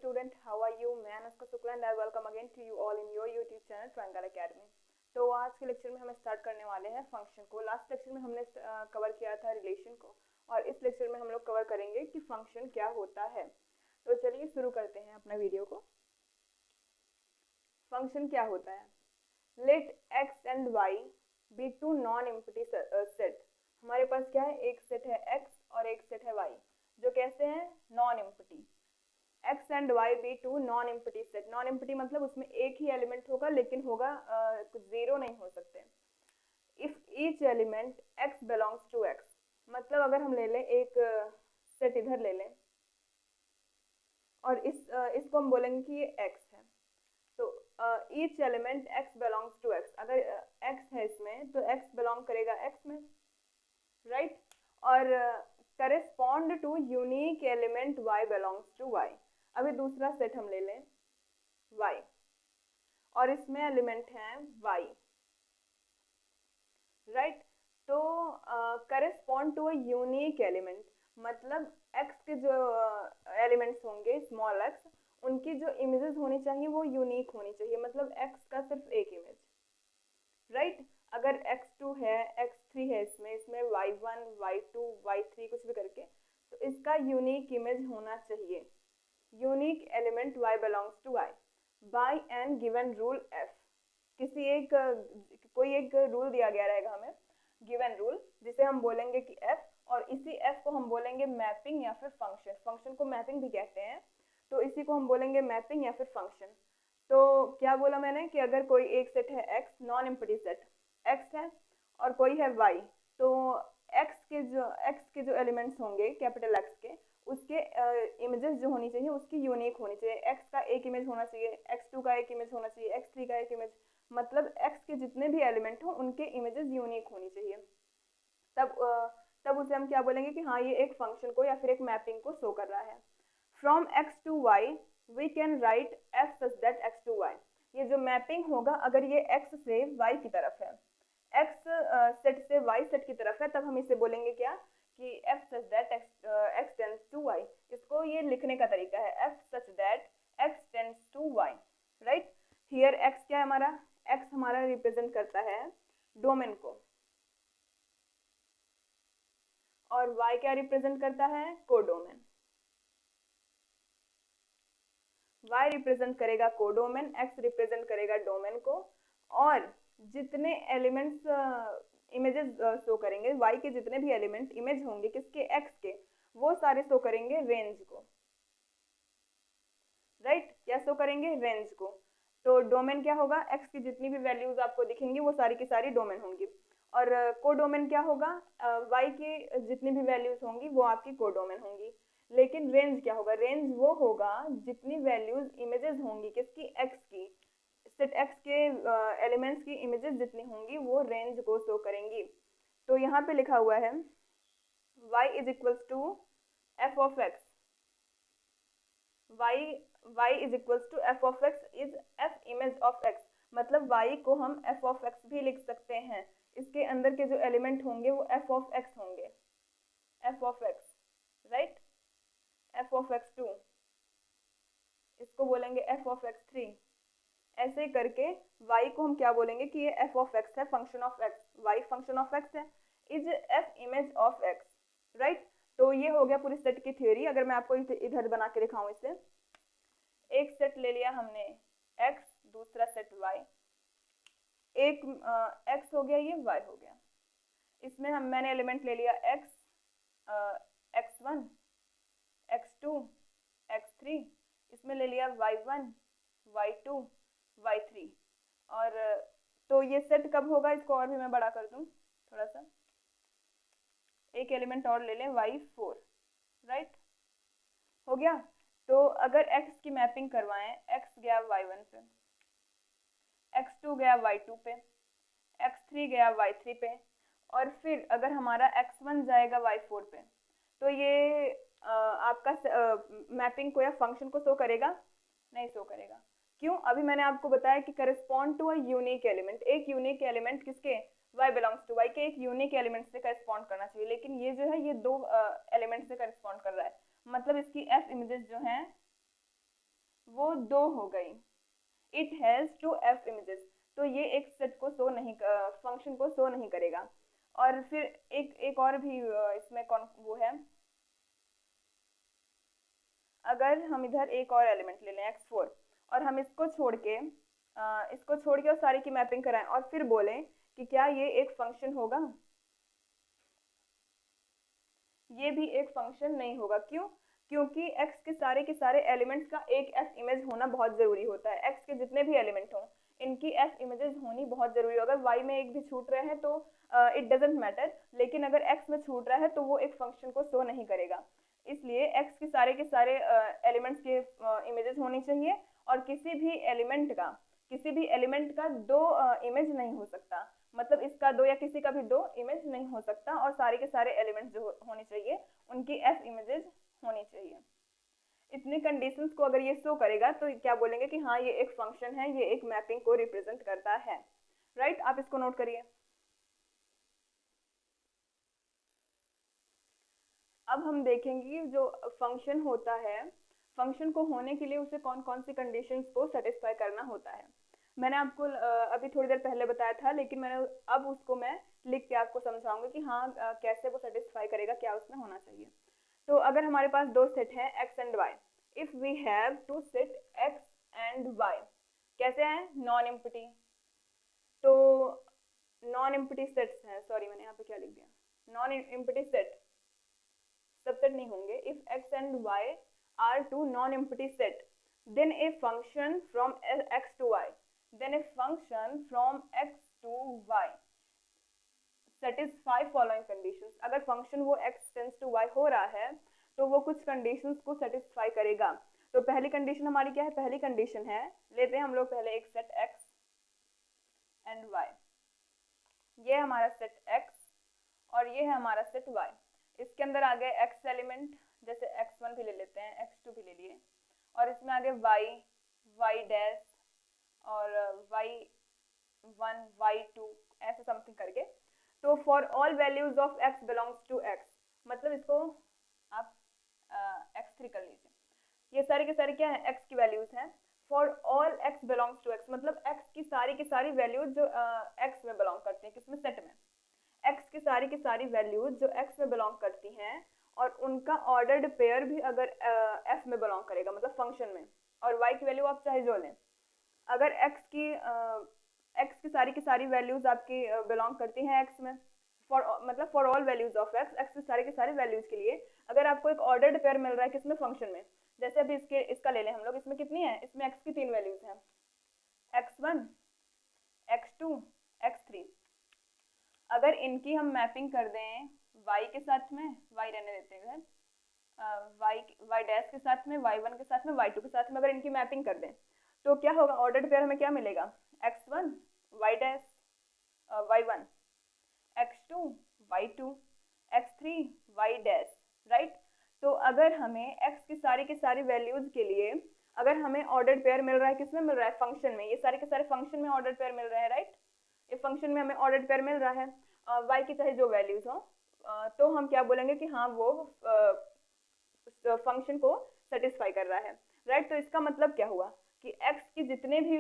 student, how are you? मैं Anushka Shukla and I welcome again to you all in your YouTube channel Triangle Academy। तो आज के lecture में हम स्टार्ट करने वाले हैं फंक्शन को। लास्ट लेक्चर में हमने कवर किया था रिलेशन को और इस लेक्चर में हम लोग कवर करेंगे कि फंक्शन क्या होता है। तो चलिए शुरू करते हैं अपना वीडियो को। फंक्शन क्या होता है? Let x and y be two non-empty set। हमारे पास क्या है? एक सेट है x और एक सेट है y जो कैसे हैं? Non empty. x and y be two non empty set. Non empty मतलब उसमें एक ही एलिमेंट होगा लेकिन होगा कुछ जीरो नहीं हो सकते। If each element x belongs to x, मतलब अगर हम ले लें एक सेट इधर ले लें और इसको हम बोलेंगे कि ये x है, तो each element x belongs to x। अगर x है इसमें तो x बिलोंग करेगा x में, राइट? और correspond to unique element y belongs to y। अभी दूसरा सेट हम ले लें y और इसमें एलिमेंट हैं y, राइट? तो correspond to a unique element मतलब x के जो एलिमेंट्स होंगे स्मॉल x, उनकी जो इमेजेस होनी चाहिए वो यूनिक होनी चाहिए, मतलब x का सिर्फ एक इमेज, राइट? अगर x2 है, x3 है, इसमें y1, y2, y3 कुछ भी करके, तो इसका यूनिक इमेज होना चाहिए। Unique element y belongs to y by an given rule f। कोई एक रूल दिया गया रहेगा हमें, गिवन रूल, जिसे हम बोलेंगे कि f, और इसी f को हम बोलेंगे मैपिंग या फिर फंक्शन। फंक्शन को मैपिंग भी कहते हैं, तो इसी को हम बोलेंगे मैपिंग या फिर फंक्शन। तो क्या बोला मैंने कि अगर कोई एक सेट है x, non empty set x है, और कोई है y, तो x के जो एलिमेंट्स होंगे कैपिटल X के, उसके इमेजेस जो होनी चाहिए उसकी यूनिक होनी चाहिए। x का एक इमेज होना चाहिए, x2 का एक इमेज होना चाहिए, x3 का एक इमेज, मतलब x के जितने भी एलिमेंट हो उनके इमेजेस यूनिक होनी चाहिए। तब उसे हम क्या बोलेंगे कि हाँ ये एक फंक्शन को या फिर एक मैपिंग को शो कर रहा है। From x to y we can write f such that x to y। ये जो मैपिंग होगा अगर ये x से y की तरफ है, x सेट से y सेट की तरफ है, तब हम इसे बोलेंगे क्या कि f such that x tends to y। इसको ये लिखने का तरीका है, f such that x tends to y, right? Here x क्या है हमारा? x हमारा रिप्रेजेंट करता है डोमेन को, और y क्या रिप्रेजेंट करता है? कोडोमेन। y रिप्रेजेंट करेगा कोडोमेन, x रिप्रेजेंट करेगा डोमेन को, और जितने एलिमेंट्स इमेजेस शो करेंगे, y के जितने भी एलिमेंट इमेज होंगे किसके? x के, वो सारे शो करेंगे रेंज को, राइट? क्या शो करेंगे? रेंज को। तो डोमेन क्या होगा? x की जितनी भी वैल्यूज आपको दिखेंगी वो सारी की सारी डोमेन होंगी, और कोडोमेन क्या होगा? y की जितनी भी वैल्यूज होंगी वो आपकी कोडोमेन होंगी। लेकिन रेंज क्या होगा? रेंज वो होगा जितनी वैल्यूज इमेजेस होंगी किसकी? x की, सेट x के एलिमेंट्स की इमेजेस जितनी होंगी वो रेंज को शो करेंगी। तो यहाँ पे लिखा हुआ है y is equals to f of x। y is equals to f of x is f image of x, मतलब y को हम f ऑफ x भी लिख सकते हैं। इसके अंदर के जो एलिमेंट होंगे वो f ऑफ x होंगे, f of x, right? f of x2, इसको बोलेंगे f ऑफ x3। ऐसे ही करके y को हम क्या बोलेंगे कि ये f ऑफ x है, function of x। y function of x है, is f image of x, right? तो ये हो गया पूरी सेट की थ्योरी। अगर मैं आपको इधर बना के दिखाऊं, इसे एक सेट ले लिया हमने x, दूसरा सेट y, एक x हो गया, ये y हो गया। इसमें मैंने एलिमेंट ले लिया x, x1, x2, x3, इसमें ले लिया y1, y2, y3, और तो ये सेट कब होगा? इसको और भी मैं बड़ा कर दूं थोड़ा सा, एक एलिमेंट और ले लें y4, राइट? हो गया। तो अगर x की मैपिंग करवाएं, x गया y1 पे, x2 गया y2 पे, x3 गया y3 पे, और फिर अगर हमारा x1 जाएगा y4 पे, तो ये आपका मैपिंग को या फंक्शन को शो करेगा? नहीं शो करेगा। क्यों? अभी मैंने आपको बताया कि correspond to a unique element. एक यूनिक एलिमेंट किसके? y बिलोंग्स टू y के एक यूनिक एलिमेंट से करेस्पॉन्ड करना चाहिए, लेकिन ये जो है ये दो एलिमेंट से करेस्पॉन्ड कर रहा है, मतलब इसकी f इमेजेस जो हैं वो 2 हो गई। इट हैज़ 2 f इमेजेस, तो ये एक सेट को शो नहीं, फंक्शन को शो नहीं करेगा। और फिर एक और भी इसमें कौन वो है, अगर हम इधर एक और एलिमेंट ले लें x4 और हम इसको छोड़ के और सारी की मैपिंग कराएं और फिर बोलें कि क्या ये एक फंक्शन होगा, ये भी एक फंक्शन नहीं होगा। क्यों? क्योंकि x के सारे एलिमेंट्स का एक f इमेज होना बहुत जरूरी होता है। x के जितने भी एलिमेंट हों इनकी f इमेजेस होनी बहुत जरूरी है। अगर y में एक भी छूट रहे हैं तो इट डजेंट मैटर, लेकिन अगर x में छूट रहा है तो वो एक फंक्शन को शो नहीं करेगा। इसलिए x के सारे एलिमेंट्स के इमेजेस होनी चाहिए और किसी भी एलिमेंट का 2 इमेज नहीं हो सकता। मतलब इसका 2 या किसी का भी 2 इमेज नहीं हो सकता, और सारे के सारे एलिमेंट्स जो होने चाहिए उनकी f इमेजेस होनी चाहिए। इतनी कंडीशंस को अगर ये शो करेगा तो क्या बोलेंगे कि हाँ ये एक फंक्शन है, ये एक मैपिंग को रिप्रेजेंट करता है। राइट, आप इसको नोट करिए। अब हम देखेंगे कि जो फंक्शन होता है, फंक्शन को होने के लिए उसे कौन कौन सी कंडीशंस को सेटिस्फाई करना होता है। मैंने आपको अभी थोड़ी देर पहले बताया था, लेकिन अब उसको मैं लिख के आपको समझाऊंगी कि हाँ कैसे वो सेटिस्फाई करेगा, क्या उसमें होना चाहिए। तो अगर हमारे पास 2 सेट हैं x and y, if we have two set x and y, कैसे हैं? Non empty. तो नॉन एम्प्टी सेट्स हैं, सॉरी मैंने यहाँ पे क्या लिख दिया, नॉन एम्प्टी सेट, सबसेट नहीं होंगे। If x and y are two non empty set, then a function from x to y satisfy following conditions। अगर फंक्शन वो x टेंस टू y हो रहा है तो वो कुछ कंडीशंस को सेटिस्फाई करेगा। तो पहली कंडीशन हमारी क्या है? पहली कंडीशन है, लेते हैं हम लोग पहले एक सेट x एंड y, ये हमारा सेट x और ये है हमारा सेट y। इसके अंदर आ गए x एलिमेंट, जैसे x1 भी ले लेते हैं, x2 भी ले लिए, और इसमें आ गए y डैश और y1 y2 ऐसे समथिंग करके। तो for all values of x belongs to x, मतलब इसको आप x3 कर लीजिए। ये सारे के सारे क्या है? x की वैल्यूज हैं। For all x belongs to x, मतलब x की सारी वैल्यूज जो x में बिलोंग करती हैं, किसमें? सेट में। x की सारी वैल्यूज जो x में बिलोंग करती हैं और उनका ऑर्डर्ड पेयर भी अगर f में बिलोंग करेगा, मतलब फंक्शन में, और y की वैल्यू आप चाहे जो लें, अगर x की सारी वैल्यूज आपकी बिलोंग करती हैं x में, मतलब for all values of x की सारी वैल्यूज के लिए अगर आपको एक ऑर्डर्ड पेयर मिल रहा है, किसमें? फंक्शन में। जैसे अभी इसका ले लें हम लोग, इसमें कितनी है? इसमें x की 3 वैल्यूज हैं, x1 x2 x3। अगर इनकी हम मैपिंग कर दें y के साथ में, y रहने देते हैं, y डैश के साथ में, y1 के साथ में, y2 के साथ में, अगर इनकी मैपिंग कर दें तो क्या होगा? ऑर्डर्ड पेयर हमें क्या मिलेगा? x1 y dash y1, x2 y2, x3 y dash. Right, तो अगर हमें x की सारी वैल्यूज के लिए अगर हमें ऑर्डर्ड पेयर मिल रहा है, किसमें मिल रहा है? फंक्शन में। ये सारे के सारे फंक्शन में ऑर्डर्ड पेयर मिल रहा है। राइट, इस फंक्शन में हमें ऑर्डर्ड पेयर मिल रहा है y की चाहे जो वैल्यूज हो, तो हम क्या बोलेंगे कि हाँ वो फंक्शन को सेटिस्फाई कर रहा है। राइट, तो इसका मतलब क्या हुआ कि x की जितने भी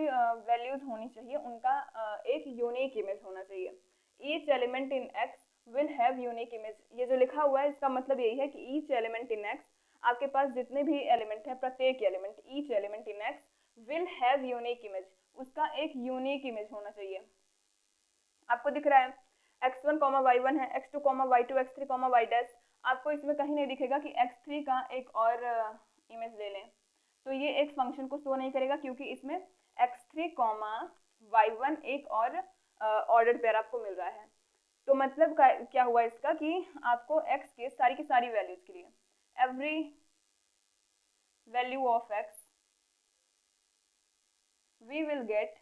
वैल्यूज होनी चाहिए उनका एक यूनिक इमेज होना चाहिए। Each element in x will have unique image, ये जो लिखा हुआ है इसका मतलब यही है कि ईच एलिमेंट इन x, आपके पास जितने भी एलिमेंट है, प्रत्येक element, each element in x will have unique image, उसका एक यूनिक इमेज होना चाहिए। आपको दिख रहा है x1 y1 है, x2 y2, x3 y dash. आपको इसमें कहीं नहीं दिखेगा कि x3 का एक और इमेज ले लें, तो ये एक फंक्शन को शो नहीं करेगा, क्योंकि इसमें x3 y1 एक और ऑर्डर्ड पेयर आपको मिल रहा है। तो मतलब क्या हुआ इसका कि आपको x के सारी वैल्यूज के लिए every value of x we will get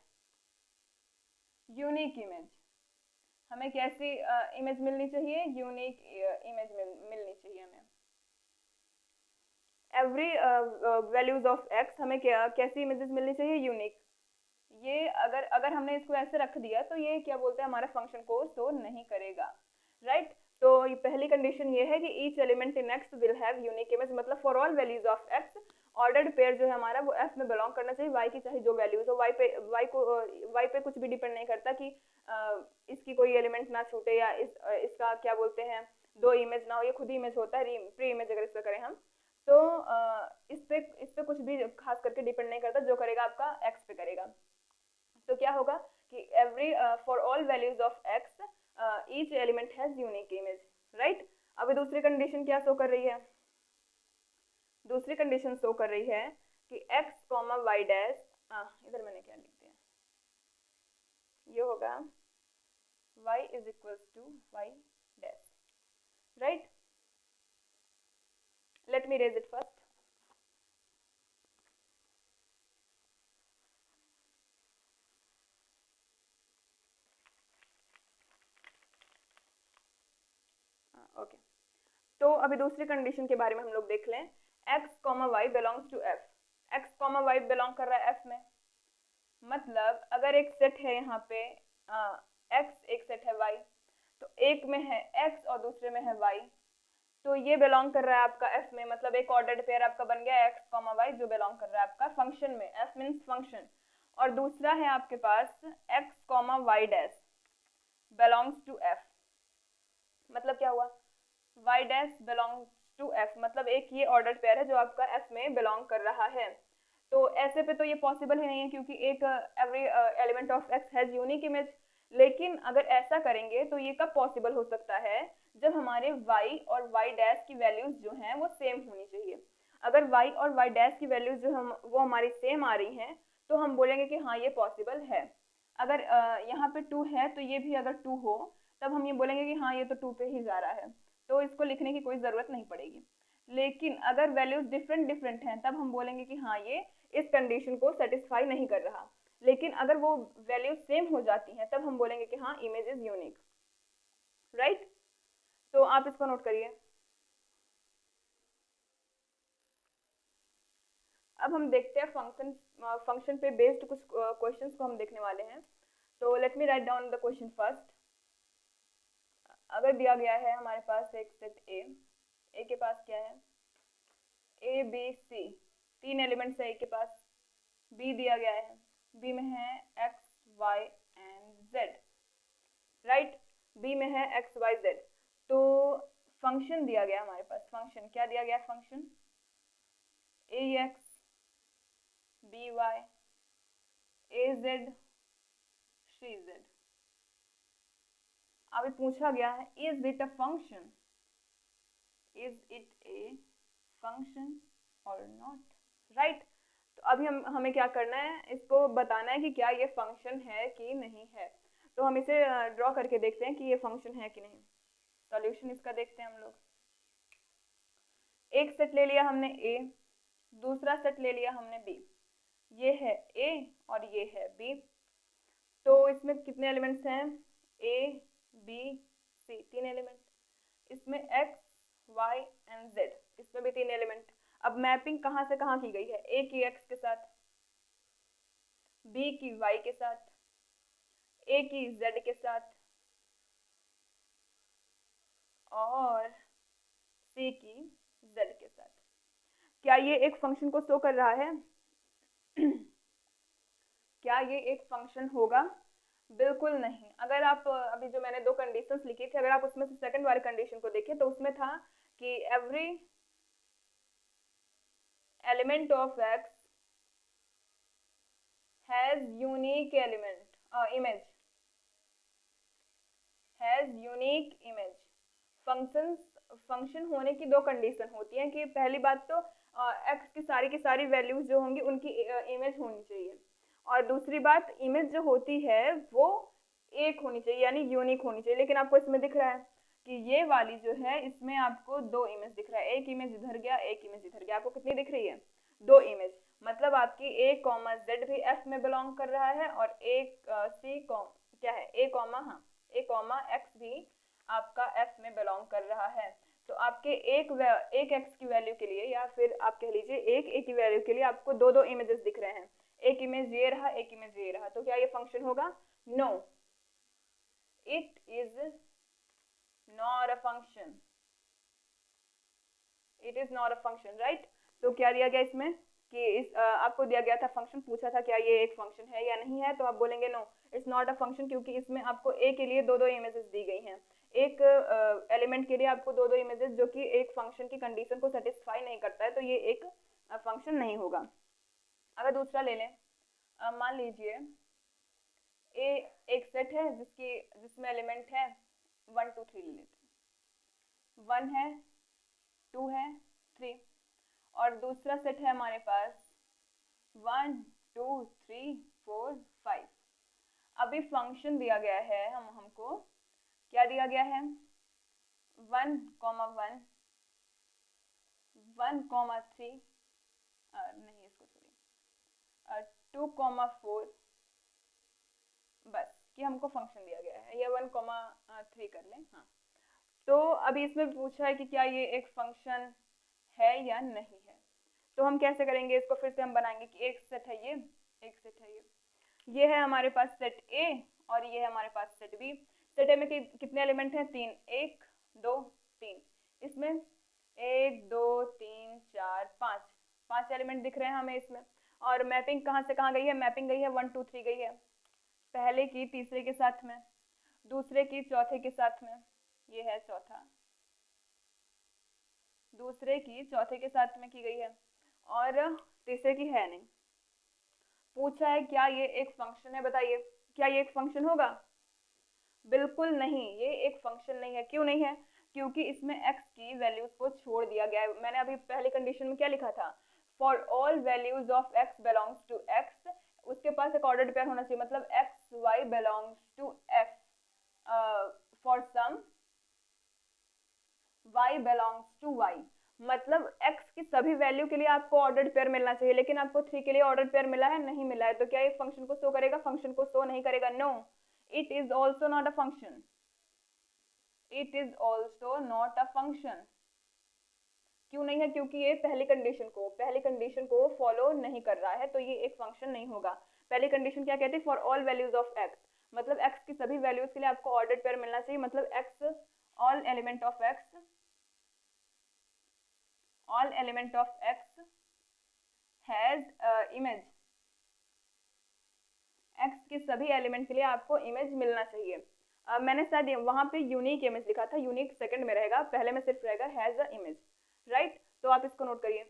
unique image. हमें कैसी इमेज मिलनी चाहिए? यूनिक इमेज मिलनी चाहिए हमें। एवरी वैल्यूज ऑफ x हमें कैसी इमेजेस मिलनी चाहिए? यूनिक। ये अगर हमने इसको ऐसे रख दिया तो ये क्या बोलते हैं, हमारा फंक्शन को शो नहीं करेगा। राइट, तो पहली कंडीशन ये है कि each element in X will have unique image, मतलब for all values of X ordered pair जो है हमारा वो एफ में बिलोंग करना चाहिए, वाई की चाहे जो वैल्यूज हो, वाई पे कुछ भी डिपेंड नहीं करता कि इसकी कोई एलिमेंट ना छूटे या इसका क्या बोलते हैं दो इमेज ना हो, ये खुद ही इमेज होता है, प्री इमेज अगर इस पे करें हम तो इस पे कुछ भी खास करके डिपेंड नहीं करता, जो करेगा आपका एक्स पे करेगा। तो क्या होगा कि every for all values of x each element has unique image, right. अभी दूसरी कंडीशन क्या शो कर रही है, दूसरी कंडीशन शो कर रही है कि x कॉमा वाई डैश, इधर मैंने क्या लिख दिया, ये होगा y is equals to Y dash, right. Let me raise it first. Okay, तो अभी दूसरी कंडीशन के बारे में हम लोग देख लें। x comma Y belongs to f, x comma Y belong कर रहा है f में, मतलब अगर एक सेट है यहाँ पे x एक सेट है y, तो एक में है x और दूसरे में है y, तो ये बिलोंग कर रहा है आपका f में, मतलब एक ऑर्डर्ड पेयर आपका बन गया x कॉमा वाई जो बिलोंग कर रहा है आपका फंक्शन में, f मीन्स फंक्शन। और दूसरा है आपके पास x comma Y dash belongs to f, मतलब क्या हुआ y dash belongs to f, मतलब एक ये ऑर्डर्ड पेयर है जो आपका f में बिलोंग कर रहा है। तो ऐसे पे तो ये पॉसिबल ही नहीं है क्योंकि एक every element of x has unique image. लेकिन अगर ऐसा करेंगे तो ये कब पॉसिबल हो सकता है, जब हमारे y और y डैश की वैल्यूज जो हैं वो सेम होनी चाहिए। अगर y और y डैश की वैल्यूज जो हम वो हमारी सेम आ रही हैं तो हम बोलेंगे कि हाँ ये पॉसिबल है। अगर यहाँ पे 2 है तो ये भी अगर 2 हो तब हम ये बोलेंगे कि हाँ ये तो 2 पे ही जा रहा है, तो इसको लिखने की कोई ज़रूरत नहीं पड़ेगी। लेकिन अगर वैल्यूज डिफरेंट डिफरेंट हैं तब हम बोलेंगे कि हाँ ये इस कंडीशन को सेटिस्फाई नहीं कर रहा। लेकिन अगर वो वैल्यूज सेम हो जाती हैं तब हम बोलेंगे कि हाँ इमेज इज यूनिक, राइट। तो आप इसको नोट करिए। अब हम देखते हैं फंक्शन पे बेस्ड कुछ क्वेश्चंस को हम देखने वाले हैं। तो let me write down the question first. अगर दिया गया है हमारे पास एक सेट ए के पास क्या है ए बी सी, 3 एलिमेंट्स है ए के पास, बी दिया गया है, बी में है X Y and Z, right. B में है एक्स वाई जेड। तो फंक्शन दिया गया हमारे पास, फंक्शन क्या दिया गया, function A X B Y A Z C Z. अभी पूछा गया है is it a function, is it a function और नॉट, राइट। तो अभी हमें क्या करना है, इसको बताना है कि क्या ये फंक्शन है कि नहीं है। तो हम इसे ड्रॉ करके देखते हैं कि ये फंक्शन है कि नहीं। सॉल्यूशन इसका देखते हैं हम लोग। एक सेट ले लिया हमने ए, दूसरा सेट ले लिया हमने बी, ये है ए और ये है बी। तो इसमें कितने एलिमेंट्स हैं, ए बी सी, 3 एलिमेंट। इसमें एक्स वाई एंड जेड, इसमें भी 3 एलिमेंट। अब मैपिंग कहाँ से कहाँ की गई है, ए की एक्स के साथ, बी की वाई के साथ, ए की जेड के साथ और सी की जेड के साथ। क्या ये एक फंक्शन को शो कर रहा है क्या ये एक फंक्शन होगा, बिल्कुल नहीं। अगर आप अभी जो मैंने 2 कंडीशंस लिखी थी, अगर आप उसमें से सेकंड वाली कंडीशन को देखें तो उसमें था कि every element of x has unique image, has unique image. Function होने की 2 कंडीशन होती हैं कि पहली बात तो एक्स की सारी वैल्यूज जो होंगी उनकी इमेज होनी चाहिए, और दूसरी बात इमेज जो होती है वो एक होनी चाहिए यानी यूनिक होनी चाहिए। लेकिन आपको इसमें दिख रहा है कि ये वाली जो है इसमें आपको 2 इमेज दिख रहा है, एक इमेज इधर गया एक इमेज इधर गया, आपको कितनी दिख रही है, 2 इमेज। मतलब आपकी ए कॉमा जेड भी एफ में बिलोंग कर रहा है और सी क्या है ए कॉमा एक्स भी आपका एफ में बिलोंग कर रहा है। तो आपके एक एक्स की वैल्यू के लिए या फिर आप कह लीजिए एक ए की वैल्यू के लिए आपको 2 इमेजेस दिख रहे हैं, एक इमेज ये रहा एक इमेज ये रहा। तो क्या ये फंक्शन होगा, no it is not a function, it is not a function, right. तो क्या दिया गया इसमें कि आपको दिया गया था फंक्शन, पूछा था क्या ये एक फंक्शन है या नहीं है, तो आप बोलेंगे no it's not a function, क्योंकि इसमें आपको ए के लिए दो दो इमेजेस दी गई हैं। एक एलिमेंट के लिए आपको दो दो इमेजेस जो कि एक फंक्शन की कंडीशन को सेटिस्फाई नहीं करता है, तो ये एक फंक्शन नहीं होगा। अगर दूसरा ले लें, मान लीजिए ए एक सेट है जिसमें एलिमेंट है 1 2 3 ले लेते हैं, 1 है, 2 है, 3, और दूसरा सेट है हमारे पास 1 2 3 4 5। अभी फंक्शन दिया गया है, हमको क्या दिया गया है, 1 1 1 3, नहीं इसको छोड़िए, 2 4, बस कि हमको फंक्शन दिया गया है, ये 1 3 कर लें। हाँ, तो अभी इसमें पूछा है कि क्या ये एक फंक्शन है या नहीं है। तो हम कैसे करेंगे इसको, फिर से हम बनाएंगे कि एक सेट है ये, एक सेट है ये है हमारे पास सेट ए और ये है हमारे पास सेट बी। सेट ए में कितने एलिमेंट हैं, 3, 1 2 3, इसमें 1 2 3 4 5 एलिमेंट दिख रहे हैं हमें इसमें। और मैपिंग कहाँ से कहाँ गई है, मैपिंग गई है 1 2 3 गई है, पहले की तीसरे के साथ में, दूसरे की चौथे के साथ में, ये है चौथा, दूसरे की चौथे के साथ में की गई है, और तीसरे की है नहीं। पूछा है क्या ये एक फंक्शन है, बताइए क्या ये एक फंक्शन होगा, बिल्कुल नहीं, ये एक फंक्शन नहीं है। क्यों नहीं है, क्योंकि इसमें x की वैल्यूज को छोड़ दिया गया है। मैंने अभी पहली कंडीशन में क्या लिखा था, for all values of x belongs to x, उसके पास एक ऑर्डर्ड पेयर होना चाहिए, मतलब x y belongs to f, for some y belongs to y, मतलब x की सभी वैल्यू के लिए आपको ऑर्डर्ड पेयर मिलना चाहिए, लेकिन आपको 3 के लिए ऑर्डर्ड पेयर मिला है, नहीं मिला है, तो क्या ये फंक्शन को शो करेगा, फंक्शन को शो नहीं करेगा, no, it is also not a function, it is also not a function. क्यों नहीं है, क्योंकि ये पहली कंडीशन को फॉलो नहीं कर रहा है, तो ये एक फंक्शन नहीं होगा। पहली कंडीशन क्या कहती है, for all values of x, मतलब x की सभी वैल्यूज के लिए आपको ऑर्डर्ड पेयर मिलना चाहिए, मतलब x all element of x, all element of x has image, x के सभी एलिमेंट के लिए आपको इमेज मिलना चाहिए। मैंने शायद वहां पे यूनिक इमेज लिखा था, यूनिक सेकंड में रहेगा, पहले में सिर्फ रहेगा हैज अ इमेज, राइट। तो आप इसको नोट करिए,